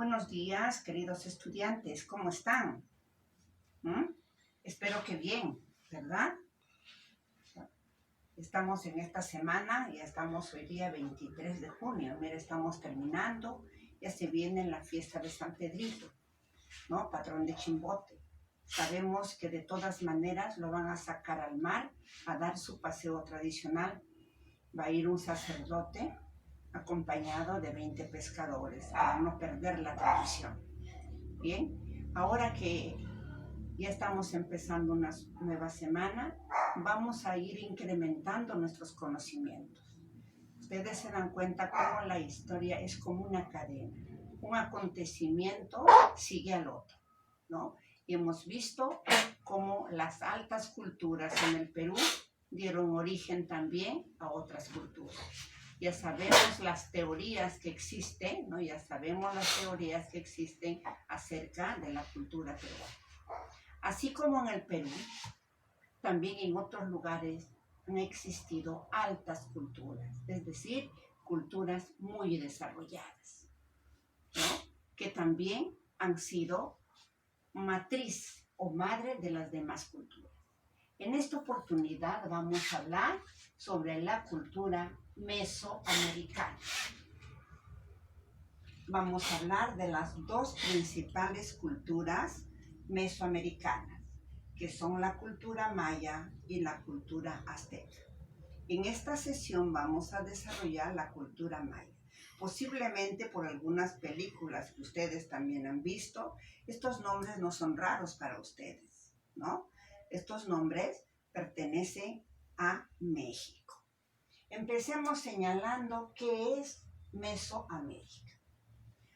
buenos días, queridos estudiantes. ¿Cómo están? Espero que bien, ¿verdad? Estamos en esta semana, ya estamos hoy día 23 de junio. Mira, estamos terminando. Ya se viene la fiesta de San Pedrito, ¿no? Patrón de Chimbote. Sabemos que de todas maneras lo van a sacar al mar a dar su paseo tradicional. Va a ir un sacerdote acompañado de 20 pescadores para no perder la tradición. Bien, ahora que ya estamos empezando una nueva semana, vamos a ir incrementando nuestros conocimientos. Ustedes se dan cuenta cómo la historia es como una cadena. Un acontecimiento sigue al otro, ¿no? Y hemos visto cómo las altas culturas en el Perú dieron origen también a otras culturas. Ya sabemos las teorías que existen, ¿no? Ya sabemos las teorías que existen acerca de la cultura peruana. Así como en el Perú, también en otros lugares han existido altas culturas, es decir, culturas muy desarrolladas, ¿no? Que también han sido matriz o madre de las demás culturas. En esta oportunidad vamos a hablar sobre la cultura mesoamericana. Vamos a hablar de las dos principales culturas mesoamericanas, que son la cultura maya y la cultura azteca. En esta sesión vamos a desarrollar la cultura maya. Posiblemente por algunas películas que ustedes también han visto, estos nombres no son raros para ustedes, ¿no? Estos nombres pertenecen a México. Empecemos señalando qué es Mesoamérica.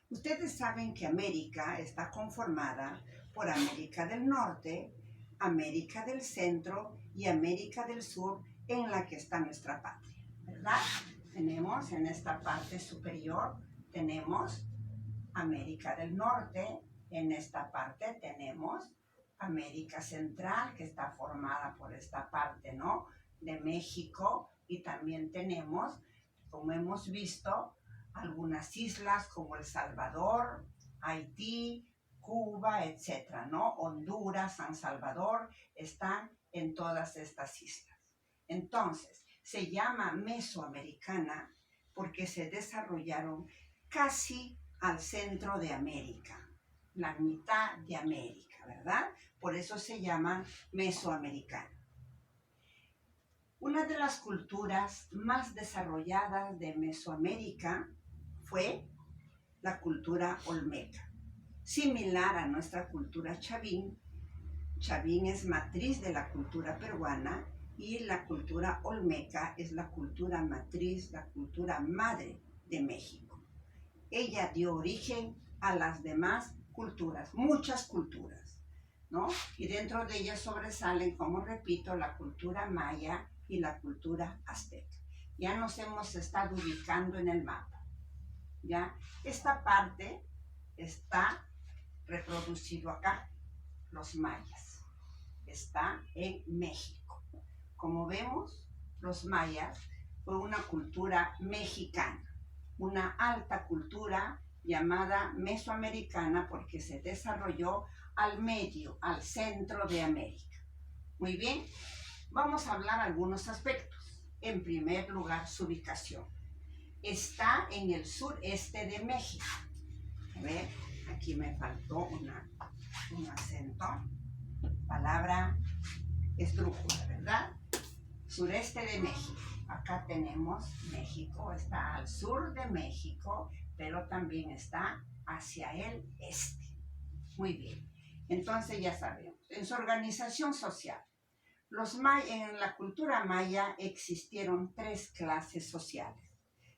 Ustedes saben que América está conformada por América del Norte, América del Centro y América del Sur, en la que está nuestra patria, ¿verdad? Tenemos en esta parte superior, tenemos América del Norte, en esta parte tenemos América Central, que está formada por esta parte, ¿no? De México, y también tenemos, como hemos visto, algunas islas como El Salvador, Haití, Cuba, etcétera, ¿no? Honduras, San Salvador, están en todas estas islas. Entonces, se llama Mesoamericana porque se desarrollaron casi al centro de América, la mitad de América, ¿verdad? Por eso se llama Mesoamericana. Una de las culturas más desarrolladas de Mesoamérica fue la cultura olmeca. Similar a nuestra cultura chavín, chavín es matriz de la cultura peruana y la cultura olmeca es la cultura matriz, la cultura madre de México. Ella dio origen a las demás culturas, muchas culturas, ¿no? Y dentro de ellas sobresalen, como repito, la cultura maya y la cultura azteca. Ya nos hemos estado ubicando en el mapa, ¿ya? Esta parte está reproducido acá, los mayas. Está en México. Como vemos, los mayas fue una cultura mexicana, una alta cultura llamada mesoamericana porque se desarrolló al medio, al centro de América. Muy bien, vamos a hablar algunos aspectos. En primer lugar, su ubicación. Está en el sureste de México. A ver, aquí me faltó un acento. Palabra esdrújula, ¿verdad? Sureste de México. Acá tenemos México, está al sur de México, pero también está hacia el este. Muy bien. Entonces ya sabemos. En su organización social, en la cultura maya existieron tres clases sociales: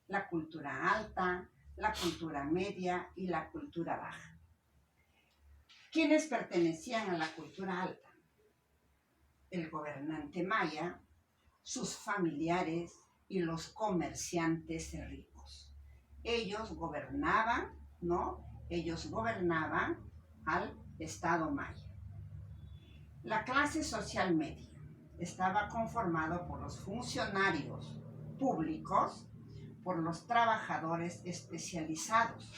la cultura alta, la cultura media y la cultura baja. ¿Quiénes pertenecían a la cultura alta? El gobernante maya, sus familiares y los comerciantes ricos. Ellos gobernaban, ¿no? Ellos gobernaban al Estado maya. La clase social media estaba conformada por los funcionarios públicos, por los trabajadores especializados,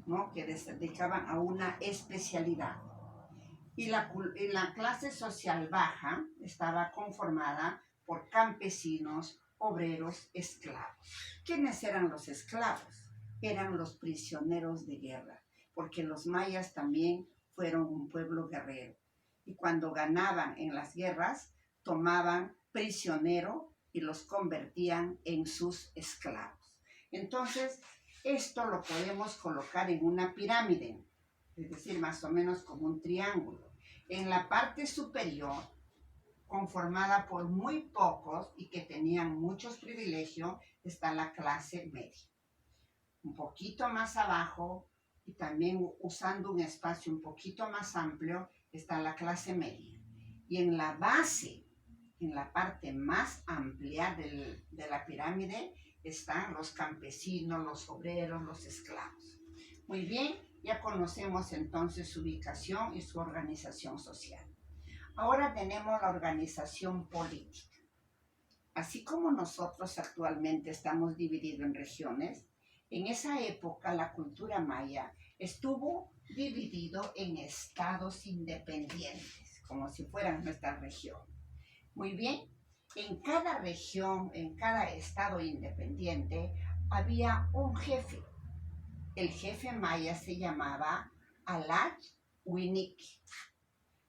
¿no? Que se dedicaban a una especialidad. Y la clase social baja estaba conformada por campesinos, obreros, esclavos. ¿Quiénes eran los esclavos? Eran los prisioneros de guerra, porque los mayas también fueron un pueblo guerrero. Y cuando ganaban en las guerras, tomaban prisionero y los convertían en sus esclavos. Entonces, esto lo podemos colocar en una pirámide, es decir, más o menos como un triángulo. En la parte superior, conformada por muy pocos y que tenían muchos privilegios, está la clase media. Un poquito más abajo, y también usando un espacio un poquito más amplio, está la clase media. Y en la base, en la parte más amplia de la pirámide, están los campesinos, los obreros, los esclavos. Muy bien, ya conocemos entonces su ubicación y su organización social. Ahora tenemos la organización política. Así como nosotros actualmente estamos divididos en regiones, en esa época la cultura maya estuvo dividido en estados independientes, como si fueran nuestra región. Muy bien, en cada región, en cada estado independiente, había un jefe. El jefe maya se llamaba Alach Winik.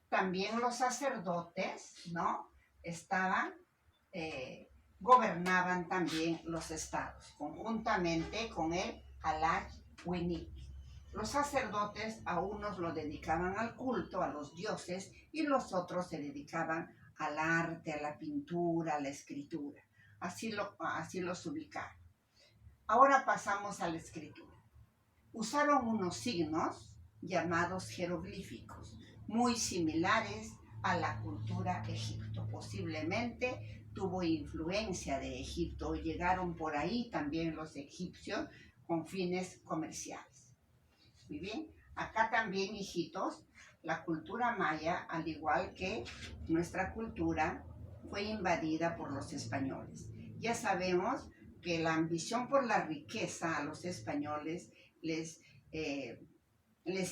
También los sacerdotes, ¿no? Gobernaban también los estados, conjuntamente con el Alach Winik. Los sacerdotes a unos lo dedicaban al culto, a los dioses, y los otros se dedicaban al arte, a la pintura, a la escritura. Así los ubicaron. Ahora pasamos a la escritura. Usaron unos signos llamados jeroglíficos, muy similares a la cultura egipto. Posiblemente tuvo influencia de Egipto. Llegaron por ahí también los egipcios con fines comerciales. Muy bien, acá también, hijitos, la cultura maya, al igual que nuestra cultura, fue invadida por los españoles. Ya sabemos que la ambición por la riqueza a los españoles les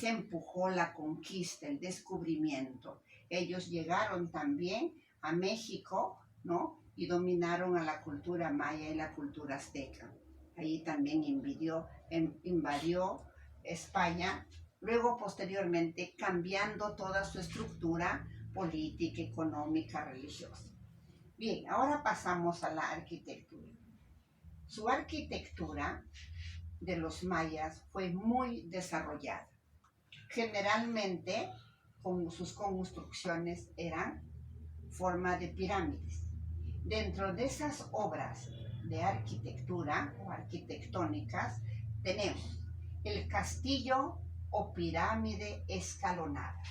empujó la conquista, el descubrimiento. Ellos llegaron también a México, ¿no? Y dominaron a la cultura maya y la cultura azteca. Ahí también invadió España, luego posteriormente cambiando toda su estructura política, económica, religiosa. Bien, ahora pasamos a la arquitectura. Su arquitectura de los mayas fue muy desarrollada. Generalmente, sus construcciones eran forma de pirámides. Dentro de esas obras de arquitectura o arquitectónicas tenemos el castillo o pirámide escalonada.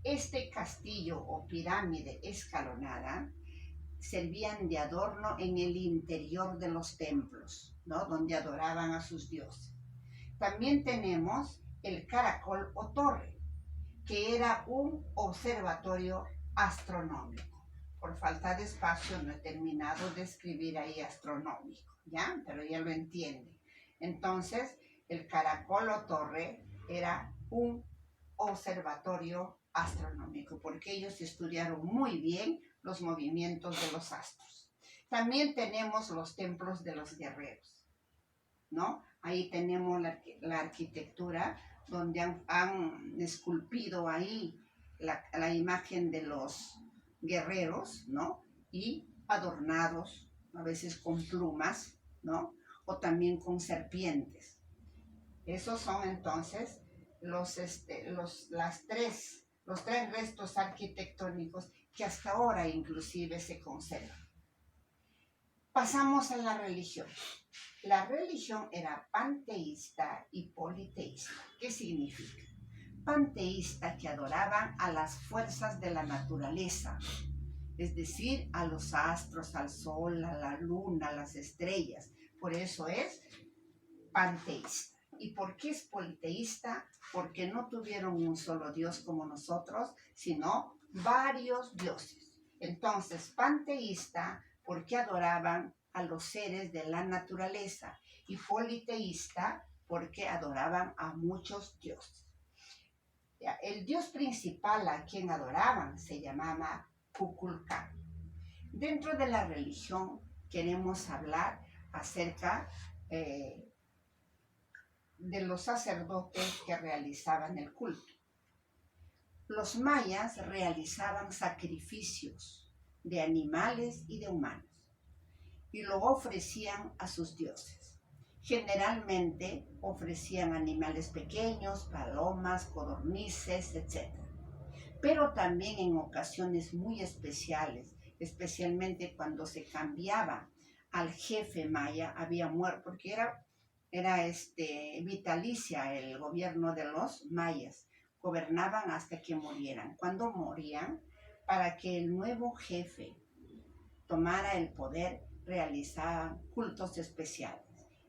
Este castillo o pirámide escalonada servían de adorno en el interior de los templos, ¿no? Donde adoraban a sus dioses. También tenemos el caracol o torre, que era un observatorio astronómico. Por falta de espacio no he terminado de escribir ahí astronómico, ¿ya? Pero ya lo entienden. Entonces, el caracol o torre era un observatorio astronómico, porque ellos estudiaron muy bien los movimientos de los astros. También tenemos los templos de los guerreros, ¿no? Ahí tenemos la arquitectura donde han esculpido ahí la imagen de los guerreros, ¿no? Y adornados a veces con plumas, ¿no? O también con serpientes. Esos son entonces los tres restos arquitectónicos que hasta ahora inclusive se conservan. Pasamos a la religión. La religión era panteísta y politeísta. ¿Qué significa? Panteísta, que adoraban a las fuerzas de la naturaleza, es decir, a los astros, al sol, a la luna, a las estrellas. Por eso es panteísta. ¿Y por qué es politeísta? Porque no tuvieron un solo Dios como nosotros, sino varios dioses. Entonces, panteísta porque adoraban a los seres de la naturaleza, y politeísta porque adoraban a muchos dioses. El dios principal a quien adoraban se llamaba Kukulkan. Dentro de la religión queremos hablar acerca de los sacerdotes que realizaban el culto. Los mayas realizaban sacrificios de animales y de humanos y lo ofrecían a sus dioses. Generalmente ofrecían animales pequeños, palomas, codornices, etc. Pero también en ocasiones muy especiales, especialmente cuando se cambiaba al jefe maya, había muerto, porque era vitalicia el gobierno de los mayas. Gobernaban hasta que murieran. Cuando morían, para que el nuevo jefe tomara el poder, realizaban cultos especiales.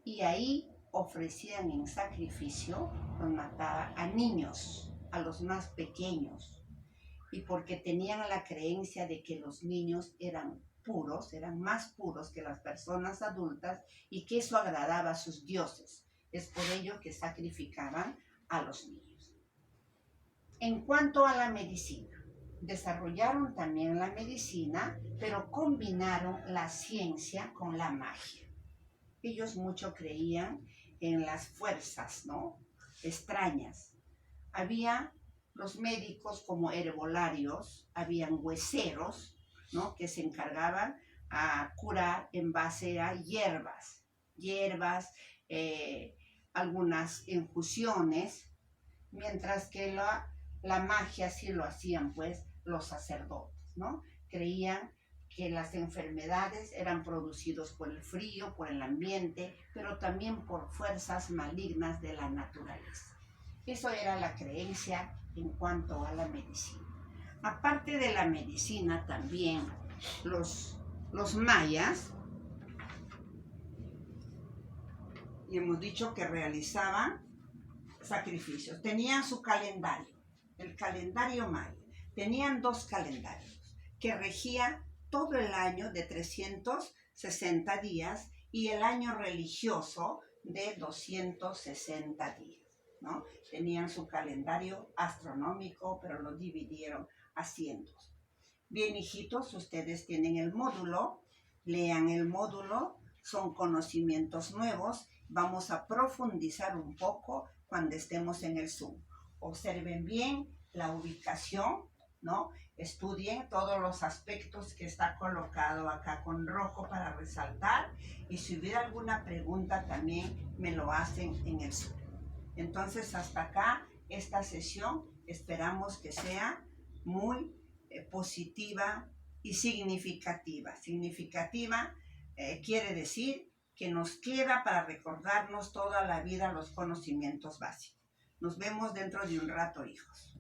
Y ahí ofrecían en sacrificio, los mataban a niños, a los más pequeños. Y porque tenían la creencia de que los niños eran puros, eran más puros que las personas adultas y que eso agradaba a sus dioses. Es por ello que sacrificaban a los niños. En cuanto a la medicina, desarrollaron también la medicina, pero combinaron la ciencia con la magia. Ellos mucho creían en las fuerzas, ¿no?, extrañas. Había los médicos como herbolarios, habían hueseros, ¿no?, que se encargaban a curar en base a hierbas, algunas infusiones, mientras que la magia sí lo hacían pues los sacerdotes, ¿no? Creían que las enfermedades eran producidas por el frío, por el ambiente, pero también por fuerzas malignas de la naturaleza. Eso era la creencia en cuanto a la medicina. Aparte de la medicina, también los mayas, y hemos dicho que realizaban sacrificios. Tenían su calendario, el calendario maya. Tenían 2 calendarios que regía todo el año de 360 días y el año religioso de 260 días, ¿no? Tenían su calendario astronómico, pero lo dividieron a cientos. Bien, hijitos, ustedes tienen el módulo, lean el módulo, son conocimientos nuevos. Vamos a profundizar un poco cuando estemos en el Zoom. Observen bien la ubicación, ¿no? Estudien todos los aspectos que está colocado acá con rojo para resaltar, y si hubiera alguna pregunta también me lo hacen en el Zoom. Entonces, hasta acá esta sesión, esperamos que sea muy positiva y significativa. Significativa quiere decir que nos queda para recordarnos toda la vida los conocimientos básicos. Nos vemos dentro de un rato, hijos.